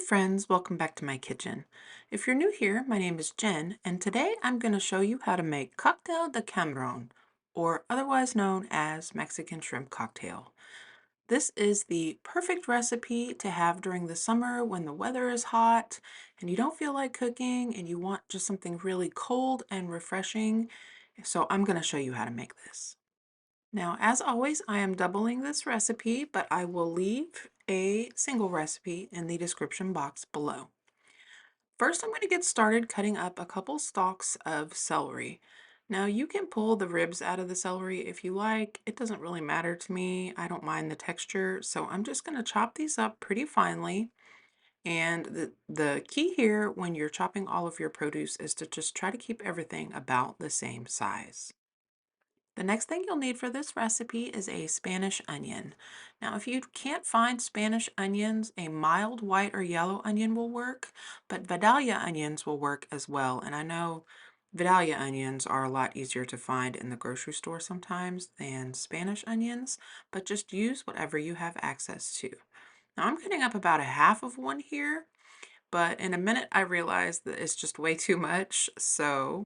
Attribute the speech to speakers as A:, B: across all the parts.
A: friends, welcome back to my kitchen. If you're new here, my name is Jen, and today I'm going to show you how to make cocktail de camarón, or otherwise known as Mexican shrimp cocktail. This is the perfect recipe to have during the summer when the weather is hot and you don't feel like cooking and you want just something really cold and refreshing. So I'm going to show you how to make this. Now, as always, I am doubling this recipe, but I will leave a single recipe in the description box below. First, I'm going to get started cutting up a couple stalks of celery. Now, you can pull the ribs out of the celery if you like. It doesn't really matter to me. I don't mind the texture, so I'm just going to chop these up pretty finely. And the key here when you're chopping all of your produce is to just try to keep everything about the same size. The next thing you'll need for this recipe is a Spanish onion. Now, if you can't find Spanish onions, a mild white or yellow onion will work, but Vidalia onions will work as well. And I know Vidalia onions are a lot easier to find in the grocery store sometimes than Spanish onions, but just use whatever you have access to. Now, I'm cutting up about a half of one here, but in a minute I realized that it's just way too much, so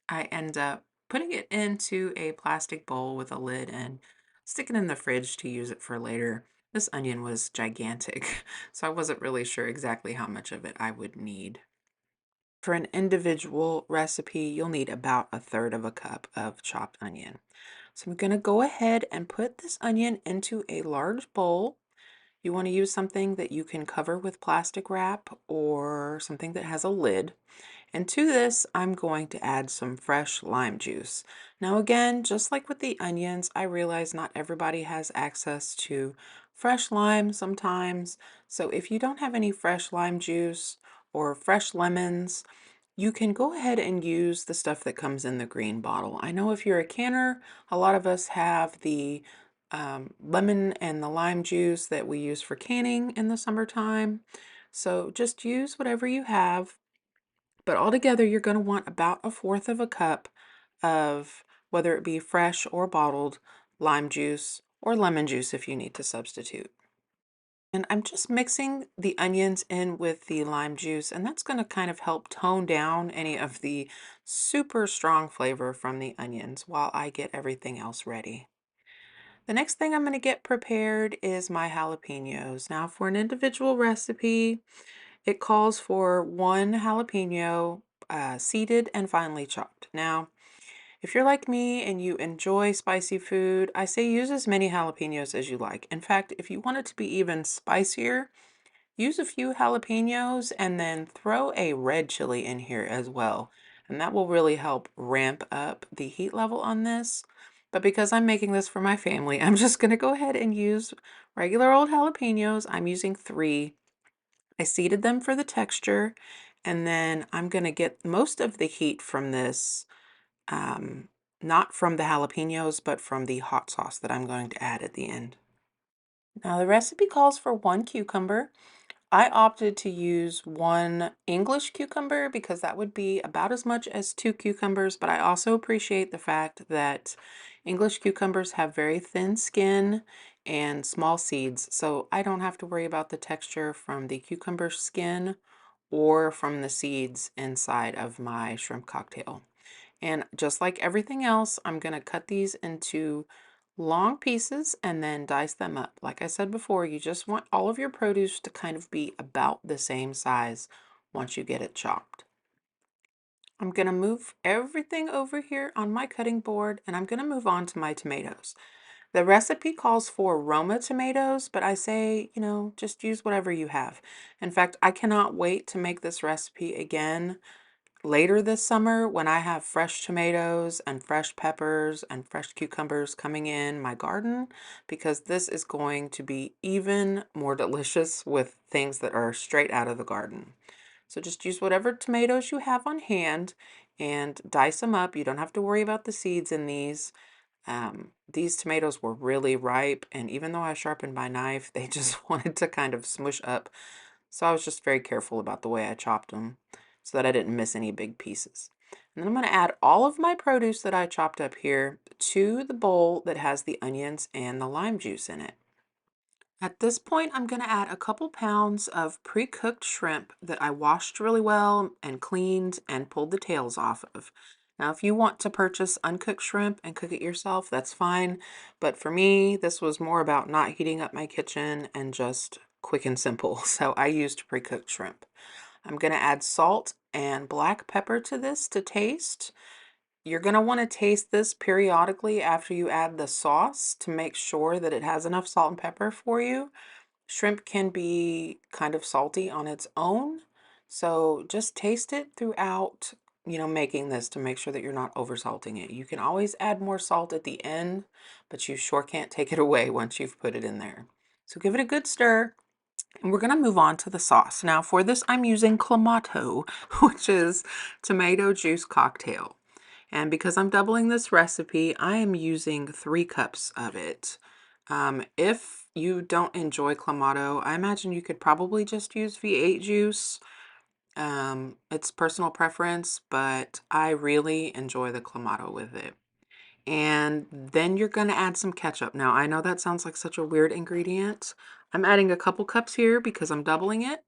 A: I end up putting it into a plastic bowl with a lid and stick it in the fridge to use it for later. This onion was gigantic, so I wasn't really sure exactly how much of it I would need. For an individual recipe, you'll need about a third of a cup of chopped onion. So I'm going to go ahead and put this onion into a large bowl. You want to use something that you can cover with plastic wrap or something that has a lid. And to this, I'm going to add some fresh lime juice. Now again, just like with the onions, I realize not everybody has access to fresh lime sometimes. So if you don't have any fresh lime juice or fresh lemons, you can go ahead and use the stuff that comes in the green bottle. I know if you're a canner, a lot of us have the lemon and the lime juice that we use for canning in the summertime. So just use whatever you have. But altogether, you're going to want about a fourth of a cup of whether it be fresh or bottled lime juice or lemon juice if you need to substitute. And I'm just mixing the onions in with the lime juice, and that's going to kind of help tone down any of the super strong flavor from the onions while I get everything else ready. The next thing I'm going to get prepared is my jalapenos. Now, for an individual recipe, it calls for one jalapeno seeded and finely chopped. Now, if you're like me and you enjoy spicy food, I say use as many jalapenos as you like. In fact, if you want it to be even spicier, use a few jalapenos and then throw a red chili in here as well. And that will really help ramp up the heat level on this. But because I'm making this for my family, I'm just going to go ahead and use regular old jalapenos. I'm using 3. I seeded them for the texture, and then I'm going to get most of the heat from this, um, not from the jalapenos, but from the hot sauce that I'm going to add at the end. Now, the recipe calls for 1 cucumber. I opted to use 1 English cucumber because that would be about as much as 2 cucumbers, but I also appreciate the fact that English cucumbers have very thin skin and small seeds, so I don't have to worry about the texture from the cucumber skin or from the seeds inside of my shrimp cocktail. And just like everything else, I'm going to cut these into long pieces and then dice them up. Like I said before, you just want all of your produce to kind of be about the same size once you get it chopped. I'm going to move everything over here on my cutting board and I'm going to move on to my tomatoes. The recipe calls for Roma tomatoes, but I say, just use whatever you have. In fact, I cannot wait to make this recipe again later this summer when I have fresh tomatoes and fresh peppers and fresh cucumbers coming in my garden, because this is going to be even more delicious with things that are straight out of the garden. So just use whatever tomatoes you have on hand and dice them up. You don't have to worry about the seeds in these. These tomatoes were really ripe, and even though I sharpened my knife, they just wanted to kind of smush up. So I was just very careful about the way I chopped them so that I didn't miss any big pieces. And then I'm going to add all of my produce that I chopped up here to the bowl that has the onions and the lime juice in it. At this point, I'm going to add a couple pounds of pre-cooked shrimp that I washed really well and cleaned and pulled the tails off of. Now, if you want to purchase uncooked shrimp and cook it yourself, that's fine. But for me, this was more about not heating up my kitchen and just quick and simple. So I used pre-cooked shrimp. I'm going to add salt and black pepper to this to taste. You're going to want to taste this periodically after you add the sauce to make sure that it has enough salt and pepper for you. Shrimp can be kind of salty on its own, so just taste it throughout, making this to make sure that you're not oversalting it. You can always add more salt at the end, but you sure can't take it away once you've put it in there. So give it a good stir, and we're going to move on to the sauce. Now for this, I'm using clamato, which is tomato juice cocktail. And because I'm doubling this recipe, I am using 3 cups of it. If you don't enjoy clamato, I imagine you could probably just use V8 juice. It's personal preference, but I really enjoy the clamato with it. And then you're going to add some ketchup. Now, I know that sounds like such a weird ingredient. I'm adding a couple cups here because I'm doubling it.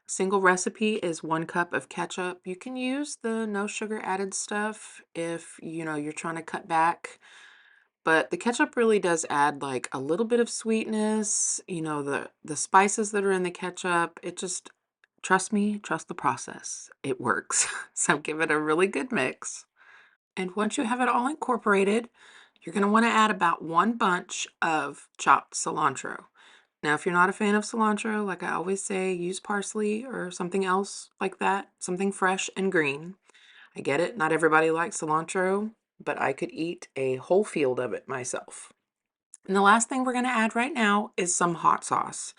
A: Single recipe is 1 cup of ketchup. You can use the no sugar added stuff if you're trying to cut back, but the ketchup really does add like a little bit of sweetness, the spices that are in the ketchup. It just, trust me, trust the process. It works. So give it a really good mix. And once you have it all incorporated, you're going to want to add about 1 bunch of chopped cilantro. Now, if you're not a fan of cilantro, like I always say, use parsley or something else like that, something fresh and green. I get it, not everybody likes cilantro, but I could eat a whole field of it myself. And the last thing we're going to add right now is some hot sauce.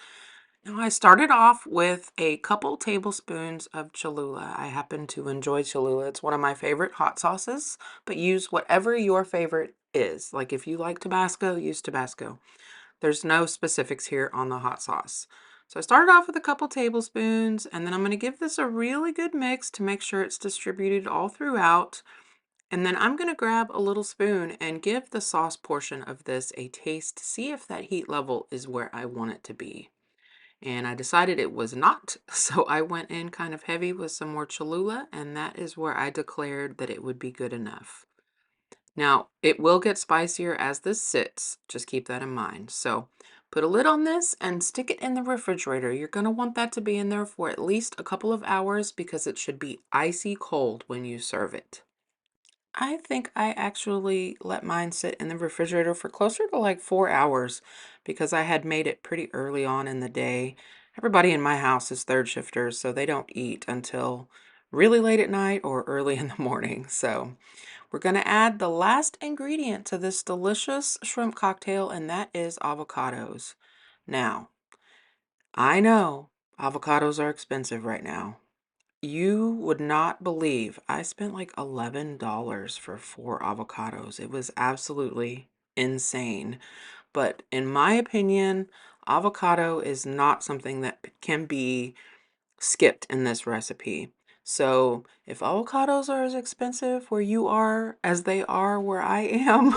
A: Now, I started off with a couple tablespoons of Cholula. I happen to enjoy Cholula. It's one of my favorite hot sauces, but use whatever your favorite is. Like if you like Tabasco, use Tabasco. There's no specifics here on the hot sauce. So I started off with a couple tablespoons, and then I'm going to give this a really good mix to make sure it's distributed all throughout. And then I'm going to grab a little spoon and give the sauce portion of this a taste to see if that heat level is where I want it to be. And I decided it was not, so I went in kind of heavy with some more Cholula, and that is where I declared that it would be good enough. Now, it will get spicier as this sits. Just keep that in mind. So put a lid on this and stick it in the refrigerator. You're going to want that to be in there for at least a couple of hours because it should be icy cold when you serve it. I think I actually let mine sit in the refrigerator for closer to like 4 hours because I had made it pretty early on in the day. Everybody in my house is third shifters, so they don't eat until really late at night or early in the morning. So we're going to add the last ingredient to this delicious shrimp cocktail, and that is avocados. Now, I know avocados are expensive right now. You would not believe I spent like $11 for 4 avocados. It was absolutely insane. But in my opinion, avocado is not something that can be skipped in this recipe. So if avocados are as expensive where you are as they are where I am,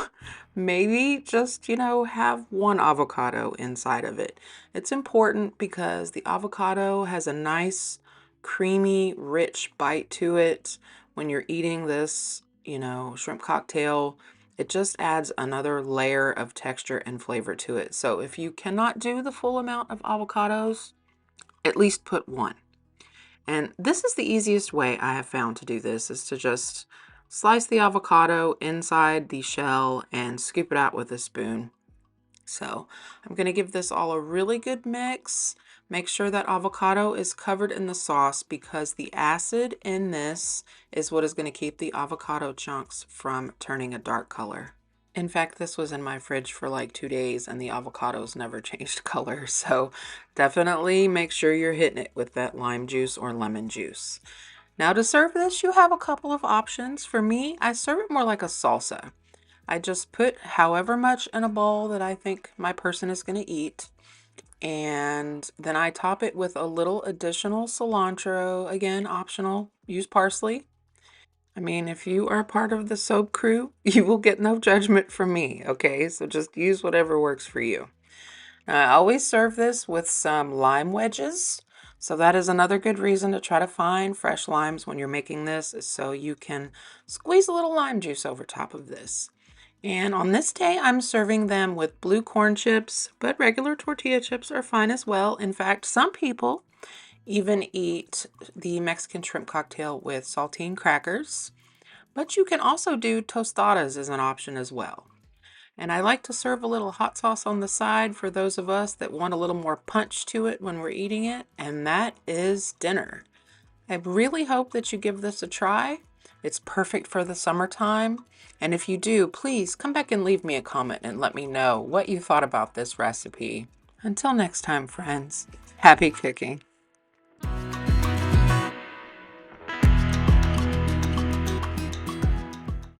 A: maybe just, have 1 avocado inside of it. It's important because the avocado has a nice, creamy, rich bite to it. When you're eating this, shrimp cocktail, it just adds another layer of texture and flavor to it. So if you cannot do the full amount of avocados, at least put 1. And this is the easiest way I have found to do this, is to just slice the avocado inside the shell and scoop it out with a spoon. So I'm going to give this all a really good mix. Make sure that avocado is covered in the sauce because the acid in this is what is going to keep the avocado chunks from turning a dark color. In fact, this was in my fridge for like 2 days and the avocados never changed color. So definitely make sure you're hitting it with that lime juice or lemon juice. Now to serve this, you have a couple of options. For me, I serve it more like a salsa. I just put however much in a bowl that I think my person is going to eat. And then I top it with a little additional cilantro. Again, optional. Use parsley. I mean, if you are part of the soap crew, you will get no judgment from me, okay? So just use whatever works for you. I always serve this with some lime wedges. So that is another good reason to try to find fresh limes when you're making this, is so you can squeeze a little lime juice over top of this. And on this day, I'm serving them with blue corn chips, but regular tortilla chips are fine as well. In fact, some people even eat the Mexican shrimp cocktail with saltine crackers, but you can also do tostadas as an option as well. And I like to serve a little hot sauce on the side for those of us that want a little more punch to it when we're eating it, and that is dinner. I really hope that you give this a try. It's perfect for the summertime. And if you do, please come back and leave me a comment and let me know what you thought about this recipe. Until next time, friends, happy cooking.